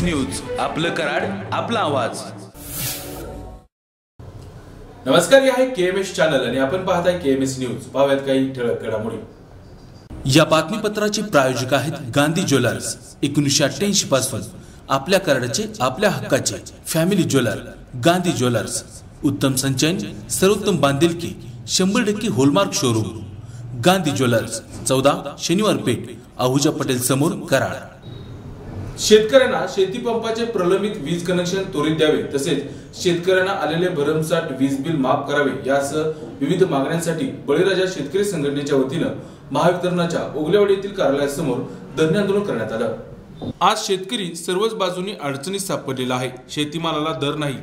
News, आपलं कराड, आपला आवाज। नमस्कार, हे आहे KMS चॅनल आणि आपण पाहताय KMS न्यूज। पाहूयात काही ठळक घडामोडी। या बातमीपत्राचे प्रायोजक आहेत गांधी ज्वेलर्स। 1988 पासून आपल्या कराडाचे, आपल्या हक्काचे फॅमिली ज्वेलर गांधी ज्वेलर्स। उत्तम संचयन, सर्वोत्तम बांधिलकी, 100% हॉलमार्क शोरूम गांधी ज्वेलर्स, 14 शनिवार पेठ, आहूजा पटेल समोर, कराड। शेतकऱ्यांना शेतीपंपाचे प्रलंबित वीज कनेक्शन त्वरित द्यावे, तसेच शेतकऱ्यांना आलेले भरमसाठ वीज बिल माफ करावे यासह विविध मागण्यांसाठी बळीराजा शेतकरी संघटनेच्या वतीने महावितरणाच्या ओगलेवाडी येथील कार्यालयासमोर धरणे आंदोलन करण्यात आलं। आज शेतकरी सर्वच बाजूंनी अडचणीत सापडलेला आहे। शेतीमालाला दर नाही,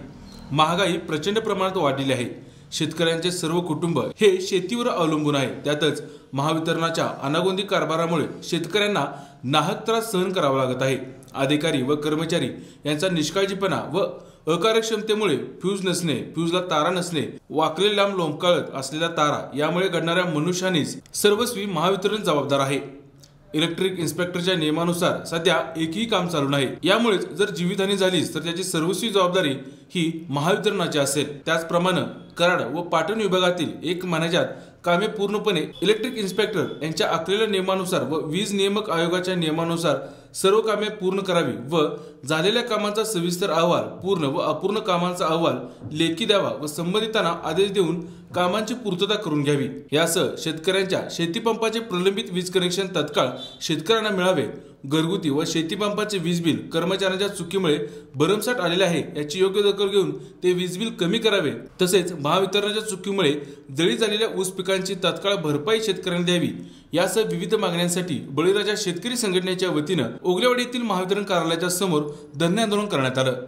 महागाई प्रचंड प्रमाणात वाढलेली आहे। शेतकऱ्यांचे सर्व कुटुंब हे शेतीवर अवलंबून आहे। त्यातच महावितरणाच्या अनागोंदी कारभारामुळे शेतकऱ्यांना नाहक त्रास सहन करावा लागत आहे। अधिकारी व कर्मचारी यांचा निष्काळजीपणा व अकार्यक्षमतेमुळे फ्यूज नसणे, फ्यूजला तारा नसणे, वाकले लांब लोंबकाळत असलेल्या तारा यामुळे घडणाऱ्या मनुष्यानेच सर्वस्वी महावितरण जबाबदार आहे। इलेक्ट्रिक इन्स्पेक्टरच्या नियमानुसार सध्या एकही काम चालू नाही। यामुळे जर जीवितहानी झालीच तर त्याची सर्वस्वी जबाबदारी ही महावितरणाची असेल। त्याचप्रमाणे कराड व पाटण विभागातील एक महिन्यात कामे पूर्णपणे इलेक्ट्रिक इन्स्पेक्टर यांच्या आखलेल्या नियमानुसार व वीज नियामक आयोगाच्या नियमानुसार सर्व कामे पूर्ण करावी व झालेल्या कामांचा सविस्तर अहवाल, पूर्ण व अपूर्ण कामांचा अहवाल लेखी द्यावा व संबंधितांना आदेश देऊन कामांची पूर्तता करून घ्यावी। यासह शेतकऱ्यांच्या शेतीपंपाचे प्रलंबित वीज कनेक्शन तत्काळ शेतकऱ्यांना मिळावे। घरगुती व शेतीपंपाचे वीज बिल कर्मचाऱ्यांच्या चुकीमुळे भरमसाठ आलेले आहे, याची योग्य दखल घेऊन ते वीज बिल कमी करावे। तसेच महावितरणाच्या चुकीमुळे जळी झालेल्या ऊस पिकांची तत्काळ भरपाई शेतकऱ्यांना द्यावी। यासह विविध मागण्यांसाठी बळीराजा शेतकरी संघटनेच्या वतीने ओगलेवाडी येथील महावितरण कार्यालयाच्या समोर धरणे आंदोलन करण्यात आलं।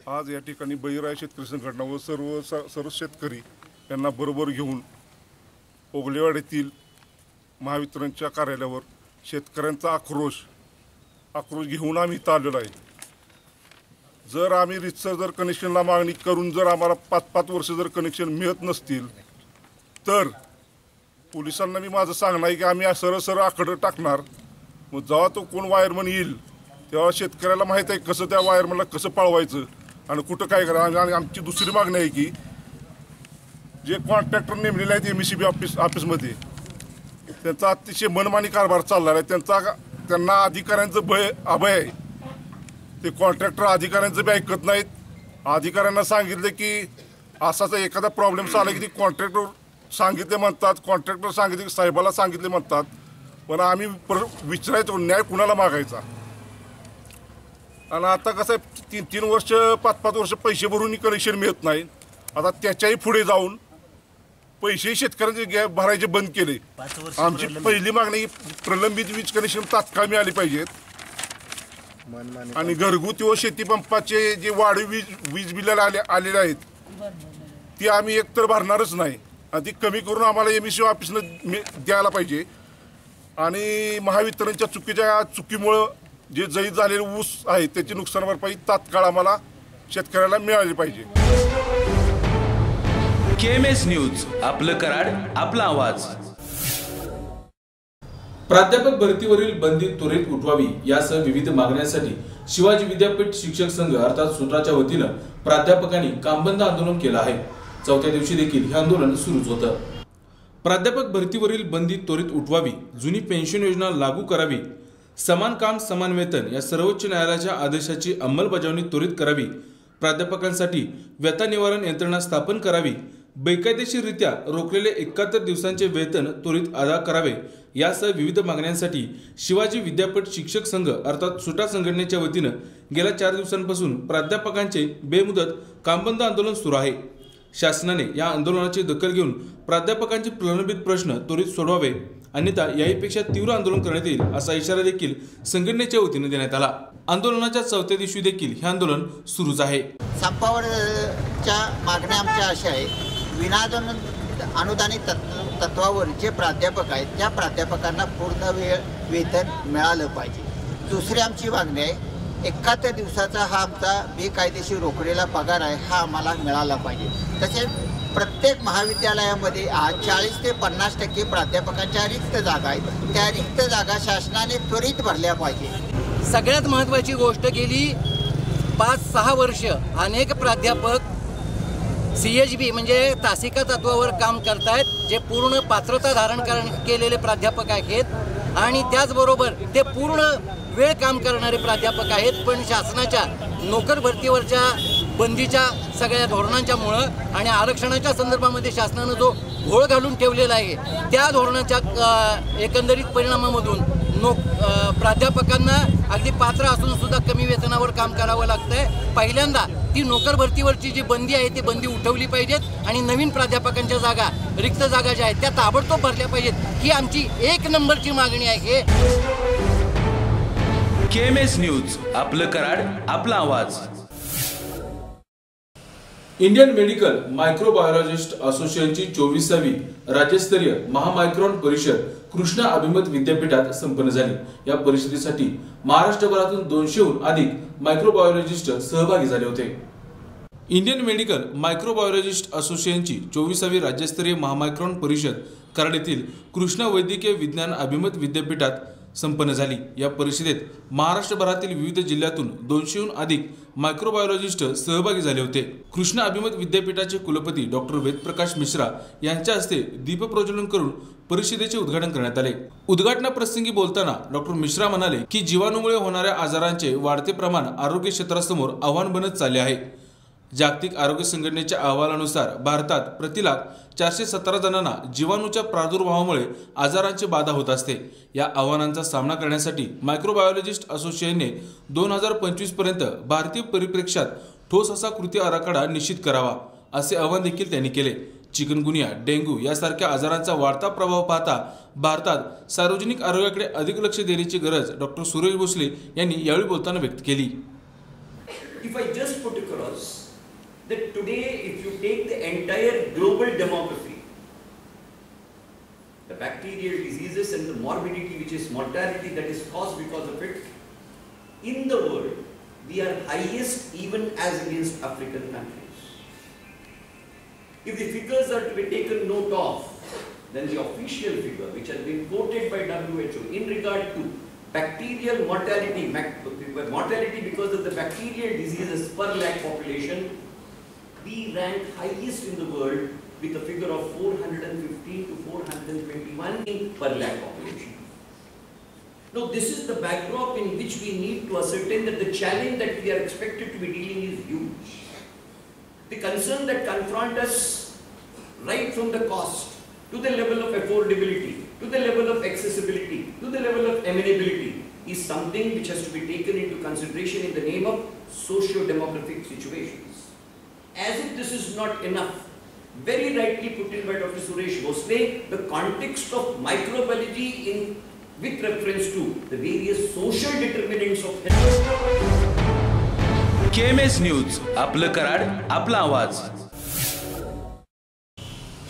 आज या ठिकाणी बळीराजा शेतकरी संघटना व सर्व शेतकरी यांना बरोबर घेऊन ओगलेवाडी येथील महावितरणच्या कार्यालयावर शेतकऱ्यांचा आक्रोश घेऊन आम्ही इथं आलेलो आहे। जर आम्ही रितसर जर कनेक्शनला मागणी करून जर आम्हाला 5-5 वर्ष जर कनेक्शन मिळत नसतील तर पोलिसांना मी माझं सांगणं आहे की आम्ही सरळ आकडे टाकणार। मग जेव्हा तो कोण वायरमन येईल तेव्हा शेतकऱ्याला माहीत आहे कसं त्या वायरमनला कसं पळवायचं आणि कुठं काय करायचं। आणि आमची दुसरी मागणी आहे की जे कॉन्ट्रॅक्टर नेमलेले आहेत MSCB ऑफिसमध्ये त्यांचा अतिशय मनमानी कारभार चालला आहे। त्यांना अधिकाऱ्यांचं अभय आहे। ते कॉन्ट्रॅक्टर अधिकाऱ्यांचं बी ऐकत नाहीत। अधिकाऱ्यांना सांगितलं की असाच एखादा प्रॉब्लेम आला की ते कॉन्ट्रॅक्टर सांगितले म्हणतात, कॉन्ट्रॅक्टर सांगितले की साहेबाला सांगितले म्हणतात। पण आम्ही विचारायचो न्याय कुणाला मागायचा। आणि आता कसं आहे 3 वर्ष 5-5 वर्ष पैसे भरून कनेक्शन मिळत नाही। आता त्याच्याही पुढे जाऊन पैसे शेतकऱ्यांचे भरायचे बंद केले। आमची पहिली मागणी प्रलंबित वीज कनेक्शन तात्काळ मिळाली पाहिजेत आणि घरगुती व शेतीपंपाचे जे वाढीव वीज बिल आलेले आहेत ती आम्ही एकतर भरणारच नाही आणि ती कमी करून आम्हाला MSCB ऑफिसनं द्यायला पाहिजे। आणि महावितरणच्या चुकीमुळं जे जळीत झालेले ऊस आहे त्याची नुकसान भरपाई तात्काळ आम्हाला शेतकऱ्याला मिळाली पाहिजे। KMS न्यूज, आपलं कराड, आपला आवाज। प्राध्यापक भरतीवरील बंदी त्वरित उठवावी यासह विविध मागण्यांसाठी शिवाजी विद्यापीठ शिक्षक संघ अर्थात सुटाच्या वतीने प्राध्यापकांनी कामबंद आंदोलन केलं आहे। 4थ्या दिवशी देखील हे आंदोलन सुरूच होतं। प्राध्यापक भरतीवरील बंदी त्वरित उठवावी, जुनी पेन्शन योजना लागू करावी, समान काम समान वेतन या सर्वोच्च न्यायालयाच्या आदेशाची अंमलबजावणी त्वरित करावी, प्राध्यापकांसाठी व्यथा निवारण यंत्रणा स्थापन करावी, बेकायदेशीररित्या रोखलेले 71 दिवसांचे वेतन त्वरित अदा करावे यासह विविध मागण्यांसाठी शिवाजी विद्यापीठ शिक्षक संघ अर्थात सुटा संघटनेच्या वतीने गेल्या 4 दिवसांपासून प्राध्यापकांचे बेमुदत कामबंद आंदोलन सुरू आहे। शासनाने या आंदोलनाची दखल घेऊन प्राध्यापकांचे प्रलंबित प्रश्न त्वरित सोडवावे, अन्यथा याहीपेक्षा तीव्र आंदोलन करण्यात येईल असा इशारा देखील संघटनेच्या वतीने देण्यात आला। आंदोलनाच्या 4थ्या दिवशी देखील हे आंदोलन सुरूच आहे। संपावरच्या मागण्या आमच्या अशा आहेत, अनुदानित तत्वावर जे प्राध्यापक आहेत त्या प्राध्यापकांना पूर्ण वेतन मिळालं पाहिजे। दुसरी आमची मागणी आहे 71 दिवसाचा हा आमचा बेकायदेशीर रोखलेला पगार आहे हा आम्हाला मिळाला पाहिजे। तसेच प्रत्येक महाविद्यालयामध्ये आज 40 ते 50% प्राध्यापकांच्या रिक्त जागा आहेत, त्या रिक्त जागा शासनाने त्वरित भरल्या पाहिजे। सगळ्यात महत्त्वाची गोष्ट गेली 5-6 वर्ष अनेक प्राध्यापक CHB म्हणजे तासिका तत्वावर काम करतायत, जे पूर्ण पात्रता धारण केलेले प्राध्यापक आहेत आणि त्याचबरोबर ते पूर्ण वेळ काम करणारे प्राध्यापक आहेत. पण शासनाच्या नोकर भरतीवरच्या बंदीच्या सगळ्या धोरणांच्यामुळं आणि आरक्षणाच्या संदर्भामध्ये शासनानं जो घोळ घालून ठेवलेला आहे त्या धोरणाच्या एकंदरीत परिणामामधून प्राध्यापकांना अगदी पात्र असून सुद्धा कमी वेतनावर काम करावं लागतंय. पहिल्यांदा ती नोकर भरतीवरची जी बंदी आहे ती बंदी उठवली पाहिजेत आणि नवीन प्राध्यापकांच्या जागा, रिक्त जागा ज्या आहेत त्या ताबडतोब भरल्या पाहिजेत. ही आमची 1 नंबरची मागणी आहे. KMS न्यूज, आपलं कराड, आपला आवाज. इंडियन मेडिकल मायक्रोबायोलॉजिस्ट असोसिएशनची 24वी राज्यस्तरीय महामायक्रॉन परिषद कृष्णा अभिमत विद्यापीठात संपन्न झाली. या परिषदेसाठी महाराष्ट्रभरातून 200हून अधिक मायक्रोबायोलॉजिस्ट सहभागी झाले होते. इंडियन मेडिकल मायक्रोबायोलॉजिस्ट असोसिएशनची 24वी राज्यस्तरीय महामायक्रॉन परिषद कराड येथील कृष्णा वैद्यकीय विज्ञान अभिमत विद्यापीठात संपन्न झाली. या परिषदेत महाराष्ट्रभरातील विविध जिल्ह्यातून 200हून अधिक मायक्रोबायोलॉजिस्ट सहभागी झाले होते. कृष्णा अभिमत विद्यापीठाचे कुलपती डॉक्टर वेदप्रकाश मिश्रा यांच्या हस्ते दीपप्रज्वलन करून परिषदेचे उद्घाटन करण्यात आले. उद्घाटनाप्रसंगी बोलताना डॉक्टर मिश्रा म्हणाले की जीवाणूमुळे होणाऱ्या आजारांचे वाढते प्रमाण आरोग्य क्षेत्रासमोर आव्हान बनत चालले आहे. जागतिक आरोग्य संघटनेच्या अहवालानुसार भारतात प्रति लाख 417 जणांना जीवाणूच्या प्रादुर्भावामुळे आजारांची बाधा होत असते. या आव्हानांचा सामना करण्यासाठी मायक्रोबायोलॉजिस्ट असोसिएशनने 2025 पर्यंत भारतीय परिप्रेक्ष्यात ठोस असा कृती आराखडा निश्चित करावा, असे आवाहन देखील त्यांनी केले. चिकनगुनिया, डेंग्यू यासारख्या आजारांचा वाढता प्रभाव पाहता भारतात सार्वजनिक आरोग्याकडे अधिक लक्ष देण्याची गरज डॉक्टर सुरेश भोसले यांनी यावेळी बोलताना व्यक्त केली. If I just put across that today, if you take the entire global demography, the bacterial diseases and the morbidity, which is mortality that is caused because of it, in the world, we are highest even as against African countries. If the figures are to be taken note of, then the official figure, which has been quoted by WHO in regard to bacterial mortality, mortality because of the bacterial diseases per lakh population, we rank highest in the world with a figure of 415 to 421 per lakh population. Now this is the backdrop in which we need to ascertain that the challenge that we are expected to be dealing is huge. The concern that confront us right from the cost to the level of affordability, to the level of accessibility, to the level of amenability is something which has to be taken into consideration in the name of socio-demographic situations. As if this is not enough, very rightly put in by Dr. Suresh Bhosle, the context of microbiology with reference to the various social determinants of health. KMS news, आपलं कराड, आपला आवाज.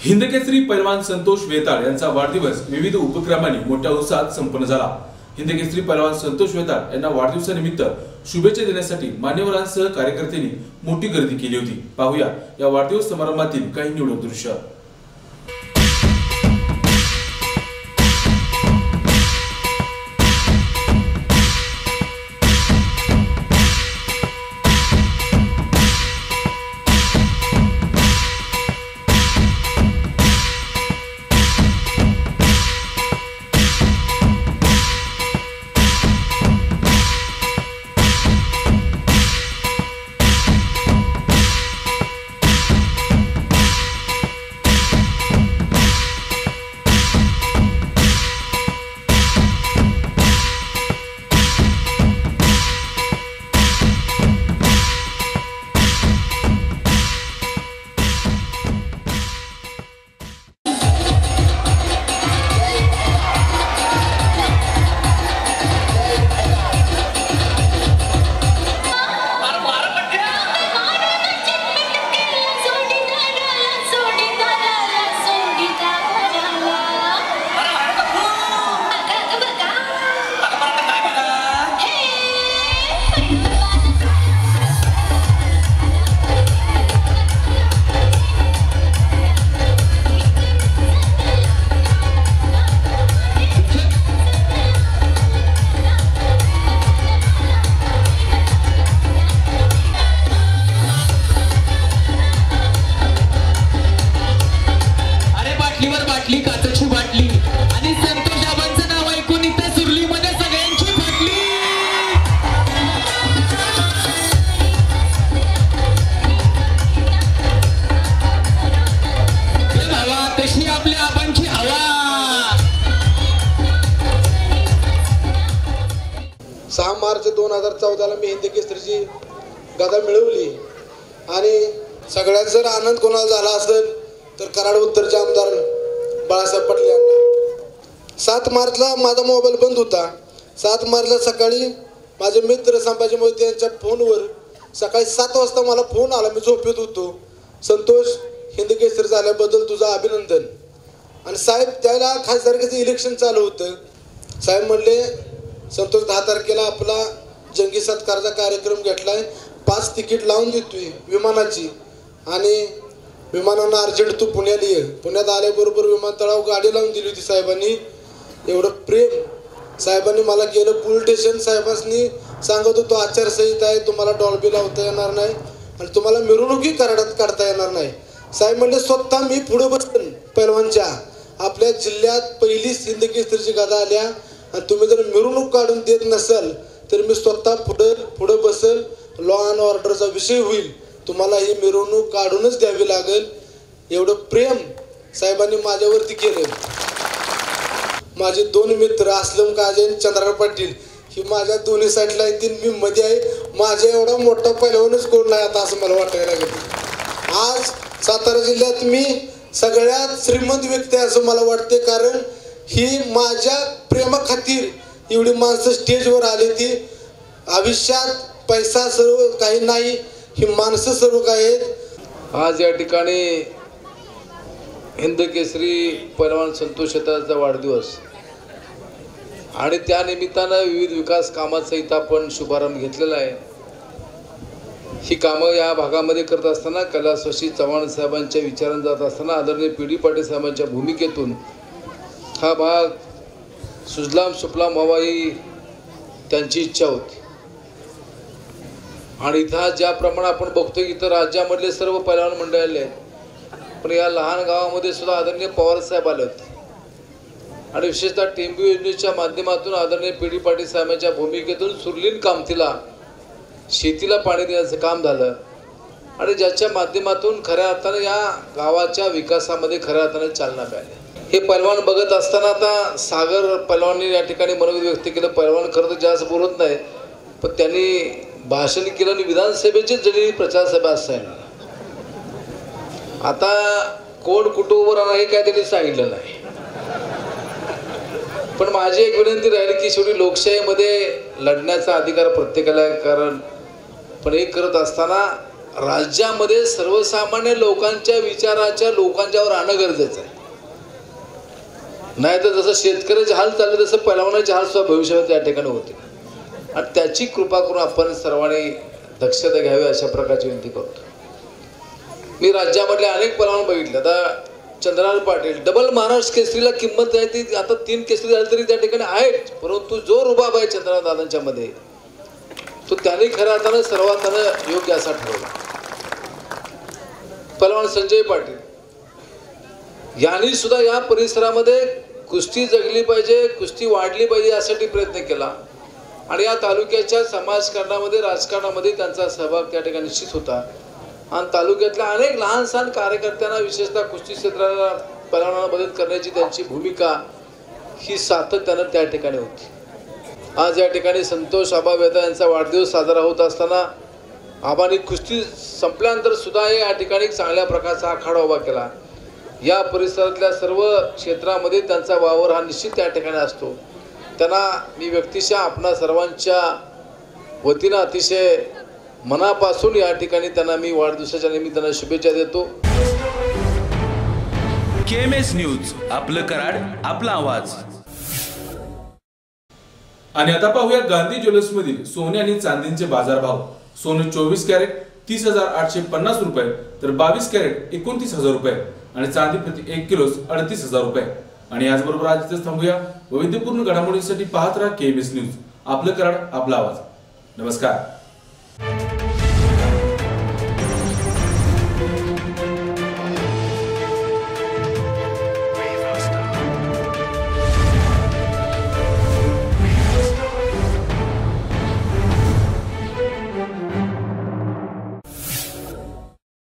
हिंदकेसरी पैलवान संतोष वेताळ यांचा वाढदिवस विविध उपक्रमांनी मोठ्या उत्साहात संपन्न झाला. हिंदकेसरी पैलवान संतोष वेताळ यांना वाढदिवसानिमित्त शुभेच्छा देण्यासाठी मान्यवरांसह कार्यकर्त्यांनी मोठी गर्दी केली होती. पाहूया या वाढदिवस समारंभातील काही निवडक दृश्य. 2014ला मी हिंद केसरीची गदा मिळवली. आणि सगळ्यात जर आनंद कोणाला झाला असेल तर कराड उत्तरचे आमदार बाळासाहेब पाटील यांना. 7 मार्चला माझा मोबाईल बंद होता. 7 मार्चला सकाळी माझे मित्र संभाजी मोहिते यांच्या फोनवर सकाळी 7 वाजता मला फोन आला. मी झोपेत होतो. संतोष, हिंद केसरी झाल्याबद्दल तुझं अभिनंदन. आणि साहेब त्याला खासदारकीचं इलेक्शन चालू होतं. साहेब म्हणले संतोष 10 तारखेला आपला जंगी सत्कारचा कार्यक्रम घेतलाय, 5 तिकीट लावून देतोय विमानाची आणि विमानानं अर्जंट तू पुण्याला ये. पुण्यात आल्याबरोबर विमानतळावर गाडी लावून दिली होती साहेबांनी. एवढं प्रेम साहेबांनी मला केलं. पोलीस स्टेशन साहेबांनी सांगत होतो आचारसंहिता आहे, तुम्हाला डॉल्बी लावता येणार नाही आणि तुम्हाला मिरवणुकी कराडात काढता येणार नाही. साहेब म्हणले स्वतः मी पुढे बसन पैलवानच्या, आपल्या जिल्ह्यात पहिलीच हिंद केसरीची गदा आल्या आणि तुम्ही जर मिरवणूक काढून देत नसाल तर मी स्वतः पुढे बसल. लॉ अँड ऑर्डरचा विषय होईल, तुम्हाला ही मिरवणूक काढूनच द्यावी लागेल. एवढं प्रेम साहेबांनी माझ्यावरती केलं. माझे 2 मित्र असलम काजे आणि चंद्रराव पाटील ही माझ्या दोन्ही साईडला येतील. मी मध्ये आहे. माझ्या एवढा मोठा पैलवानच कोण नाही आता असं मला वाटायला लागलं. आज सातारा जिल्ह्यात मी सगळ्यात श्रीमंत व्यक्ती आहे असं मला वाटते, कारण ही माझ्या प्रेमाखातीर एवढी माणसं स्टेजवर आली. ती आयुष्यात पैसा सर्व काही नाही, ही माणसं सर्व काही आहेत. आज या ठिकाणी हिंद केसरी पैलवान संतोष शेताचा वाढदिवस आणि त्या निमित्तानं विविध विकास कामाचा इथं आपण शुभारंभ घेतलेला आहे. ही कामं या भागामध्ये करत असताना कैलासवासी चव्हाण साहेबांच्या विचारांनी जात असताना आदरणीय पी डी पाटील साहेबांच्या भूमिकेतून हा भाग सुजलाम सुफलाम व्हावा ही त्यांची इच्छा होती. आणि इथं ज्याप्रमाणे आपण बघतो की इथं राज्यामधले सर्व पैलवान मंडळ आले आहेत, पण या लहान गावामध्ये सुद्धा आदरणीय पवार साहेब आले होते आणि विशेषतः टेंबू योजनेच्या माध्यमातून आदरणीय पी डी पाटील साहेबांच्या भूमिकेतून सुरलीन कामतीला शेतीला पाणी देण्याचं काम झालं आणि ज्याच्या माध्यमातून खऱ्या अर्थानं या गावाच्या विकासामध्ये खऱ्या अर्थानं चालना मिळाली. हे पैलवान बघत असताना आता सागर पैलवानने या ठिकाणी मनोगत व्यक्त केलं. पैलवान खरं तर जास्त बोलत नाही, पण त्यांनी भाषण केलं आणि विधानसभेची जरी प्रचार सभा असायला आता कोण कुठं उभं राहणार हे काय त्यांनी सांगितलं नाही. पण माझी एक विनंती राहील की शेवटी लोकशाहीमध्ये लढण्याचा अधिकार प्रत्येकाला आहे, कारण पण हे करत असताना राज्यामध्ये सर्वसामान्य लोकांच्या विचाराच्या लोकांच्यावर आणणं गरजेचं आहे. नाही तर जसं शेतकऱ्याचे हाल चालले तसं पैलवानाचे हाल सुद्धा भविष्यात त्या ठिकाणी होते आणि त्याची कृपा करून आपण सर्वांनी दक्षता घ्यावी अशा प्रकारची विनंती करतो. मी राज्यामधले अनेक पैलवान बघितले. आता चंद्रराव पाटील डबल महाराष्ट्र केसरीला किंमत आहे ती आता 3 केसरी झाली तरी त्या ठिकाणी आहेत, परंतु जो रुबाब आहे चंद्रराव दादांच्या मध्ये तो त्यांनी खऱ्या अर्थानं सर्वांना योग्य असा ठरवला. पैलवान संजय पाटील यांनी सुद्धा या परिसरामध्ये कुस्ती जगली पाहिजे, कुस्ती वाढली पाहिजे यासाठी प्रयत्न केला आणि या तालुक्याच्या समाजकारणामध्ये राजकारणामध्ये त्यांचा सहभाग त्या ठिकाणी निश्चित होता आणि तालुक्यातल्या अनेक लहान सहान कार्यकर्त्यांना विशेषतः कुस्ती क्षेत्राला पैलवानांना मदत करण्याची त्यांची भूमिका ही सातत्यानं त्या ठिकाणी होती. आज या ठिकाणी संतोष आबा वेदा यांचा वाढदिवस साजरा होत असताना आबांनी कुस्ती संपल्यानंतर सुद्धा या ठिकाणी चांगल्या प्रकारचा आखाडा उभा केला. या परिसरातल्या सर्व क्षेत्रामध्ये त्यांचा वावर हा निश्चित त्या ठिकाणी असतो. त्यांना मी व्यक्तिशः आपणा सर्वांच्या वतीनं अतिशय मनापासून या ठिकाणी त्यांना मी वाढदिवसाच्या निमित्तानं शुभेच्छा देतो. KMS न्यूज, आपलं कराड, आपला आवाज. आणि आता पाहूया गांधी ज्वेलर्स मधील सोने आणि चांदीचे बाजारभाव. सोने 24 कॅरेट 30,850 रुपये तर 22 कॅरेट 29,000 रुपये आणि चांदी प्रति 1 किलो 38,000 रुपये. आणि याचबरोबर आज इथेच थांबूया. वैविध्यपूर्ण घडामोडींसाठी पाहत राहा KMS न्यूज, आपलं कराड, आपला आवाज. नमस्कार.